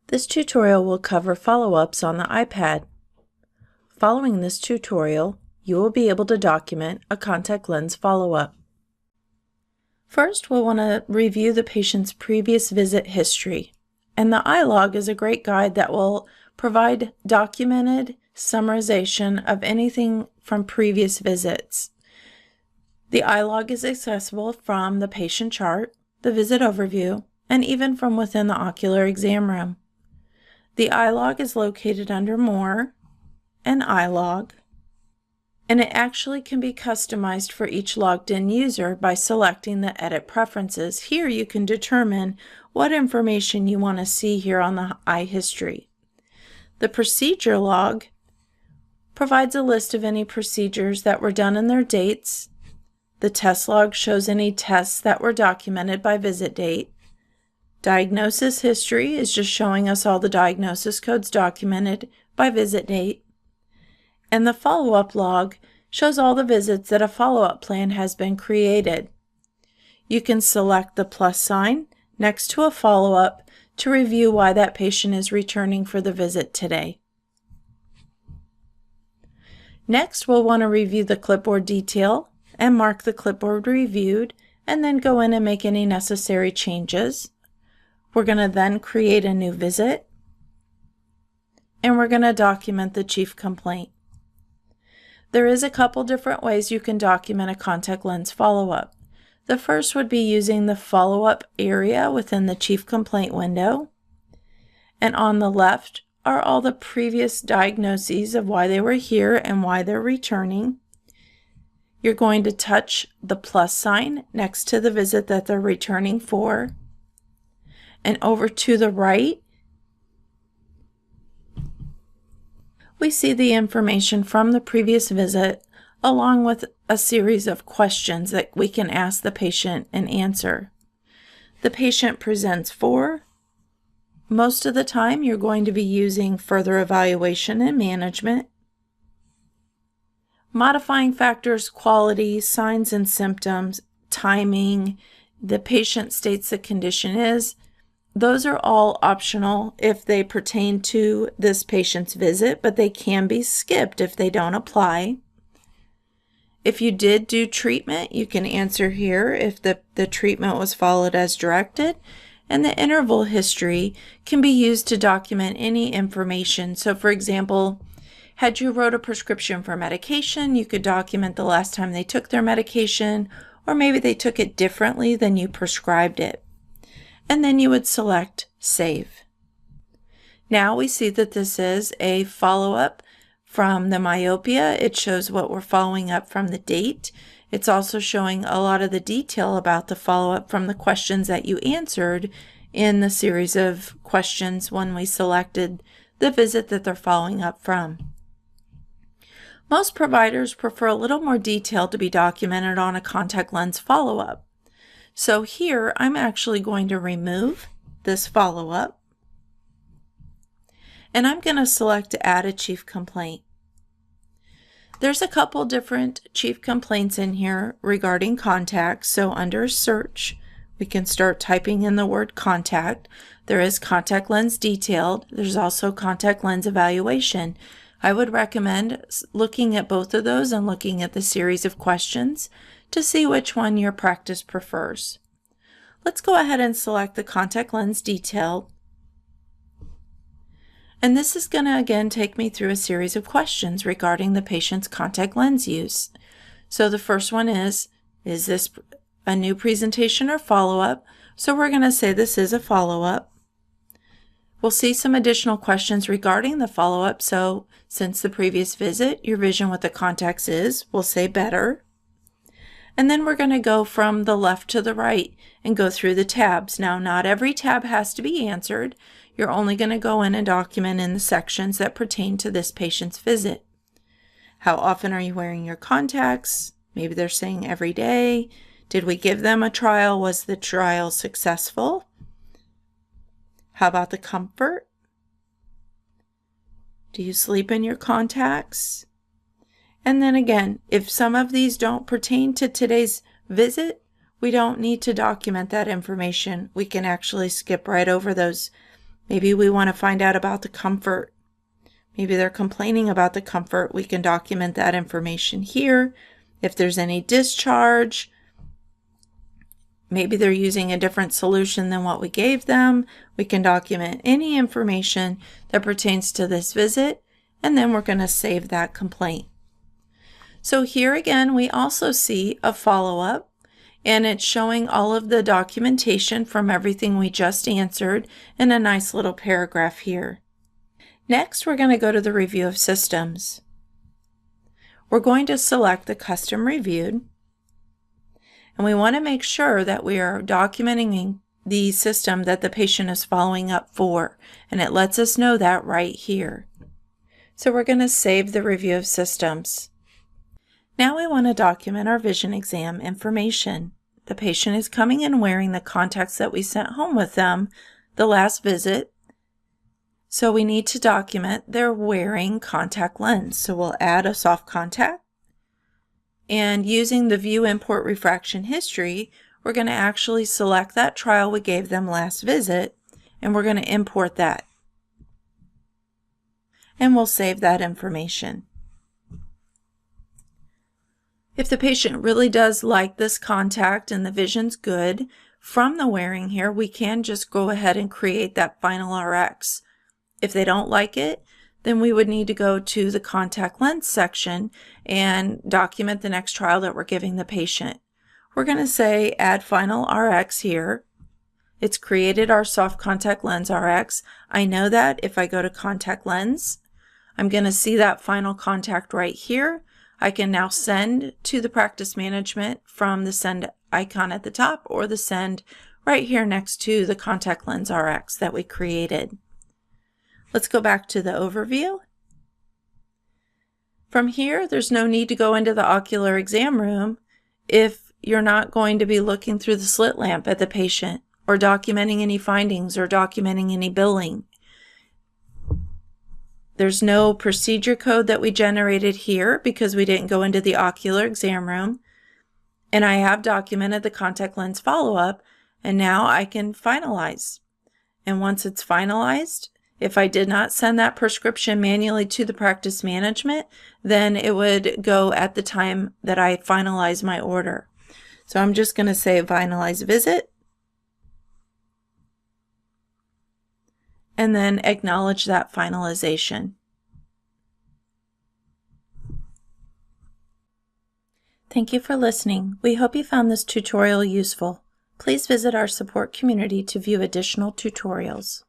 This tutorial will cover follow-ups on the iPad. Following this tutorial, you will be able to document a contact lens follow-up. First, we'll want to review the patient's previous visit history, and the iLog is a great guide that will provide documented summarization of anything from previous visits. The iLog is accessible from the patient chart, the visit overview, and even from within the ocular exam room. The iLog is located under More and iLog, and it actually can be customized for each logged in user by selecting the Edit Preferences. Here you can determine what information you want to see here on the eye history. The Procedure Log provides a list of any procedures that were done and their dates. The Test Log shows any tests that were documented by visit date. Diagnosis History is just showing us all the diagnosis codes documented by visit date. And the Follow-up Log shows all the visits that a follow-up plan has been created. You can select the plus sign next to a follow-up to review why that patient is returning for the visit today. Next, we'll want to review the clipboard detail and mark the clipboard reviewed, and then go in and make any necessary changes. We're going to then create a new visit, and we're going to document the chief complaint. There is a couple different ways you can document a contact lens follow-up. The first would be using the follow-up area within the chief complaint window, and on the left are all the previous diagnoses of why they were here and why they're returning. You're going to touch the plus sign next to the visit that they're returning for. And over to the right, we see the information from the previous visit along with a series of questions that we can ask the patient and answer. The patient presents for. Most of the time, you're going to be using further evaluation and management. Modifying factors, quality, signs and symptoms, timing, the patient states the condition is. Those are all optional if they pertain to this patient's visit, but they can be skipped if they don't apply. If you did do treatment, you can answer here if the treatment was followed as directed. And the interval history can be used to document any information. So for example, had you wrote a prescription for medication, you could document the last time they took their medication, or maybe they took it differently than you prescribed it. And then you would select Save. Now we see that this is a follow-up from the myopia. It shows what we're following up from the date. It's also showing a lot of the detail about the follow-up from the questions that you answered in the series of questions when we selected the visit that they're following up from. Most providers prefer a little more detail to be documented on a contact lens follow-up. So here I'm actually going to remove this follow-up, and I'm going to select to add a chief complaint. There's a couple different chief complaints in here regarding contacts. So under search, we can start typing in the word contact. There is contact lens detailed. There's also contact lens evaluation. I would recommend looking at both of those and looking at the series of questions to see which one your practice prefers. Let's go ahead and select the contact lens detail. And this is going to again take me through a series of questions regarding the patient's contact lens use. So the first one is this a new presentation or follow-up? So we're going to say this is a follow-up. We'll see some additional questions regarding the follow-up. So since the previous visit, your vision with the contacts is, we'll say better. And then we're going to go from the left to the right and go through the tabs. Now, not every tab has to be answered. You're only going to go in and document in the sections that pertain to this patient's visit. How often are you wearing your contacts? Maybe they're saying every day. Did we give them a trial? Was the trial successful? How about the comfort? Do you sleep in your contacts? And then again, if some of these don't pertain to today's visit, we don't need to document that information. We can actually skip right over those Maybe we want to find out about the comfort. Maybe they're complaining about the comfort. We can document that information here. If there's any discharge, maybe they're using a different solution than what we gave them. We can document any information that pertains to this visit, and then we're going to save that complaint. So here again, we also see a follow-up, and it's showing all of the documentation from everything we just answered in a nice little paragraph here. Next, we're going to go to the review of systems. We're going to select the custom reviewed, and we want to make sure that we are documenting the system that the patient is following up for, and it lets us know that right here. So we're going to save the review of systems. Now we want to document our vision exam information. The patient is coming in wearing the contacts that we sent home with them the last visit. So we need to document they're wearing contact lens. So we'll add a soft contact. And using the View Import Refraction History, we're going to actually select that trial we gave them last visit, and we're going to import that. And we'll save that information. If the patient really does like this contact and the vision's good, from the wearing here, we can just go ahead and create that final RX. If they don't like it, then we would need to go to the contact lens section and document the next trial that we're giving the patient. We're going to say add final RX here. It's created our soft contact lens RX. I know that if I go to contact lens, I'm going to see that final contact right here. I can now send to the practice management from the send icon at the top, or the send right here next to the contact lens RX that we created. Let's go back to the overview. From here, there's no need to go into the ocular exam room if you're not going to be looking through the slit lamp at the patient or documenting any findings or documenting any billing. There's no procedure code that we generated here because we didn't go into the ocular exam room. And I have documented the contact lens follow-up, and now I can finalize. And once it's finalized, if I did not send that prescription manually to the practice management, then it would go at the time that I finalize my order. So I'm just going to say finalize visit, and then acknowledge that finalization. Thank you for listening. We hope you found this tutorial useful. Please visit our support community to view additional tutorials.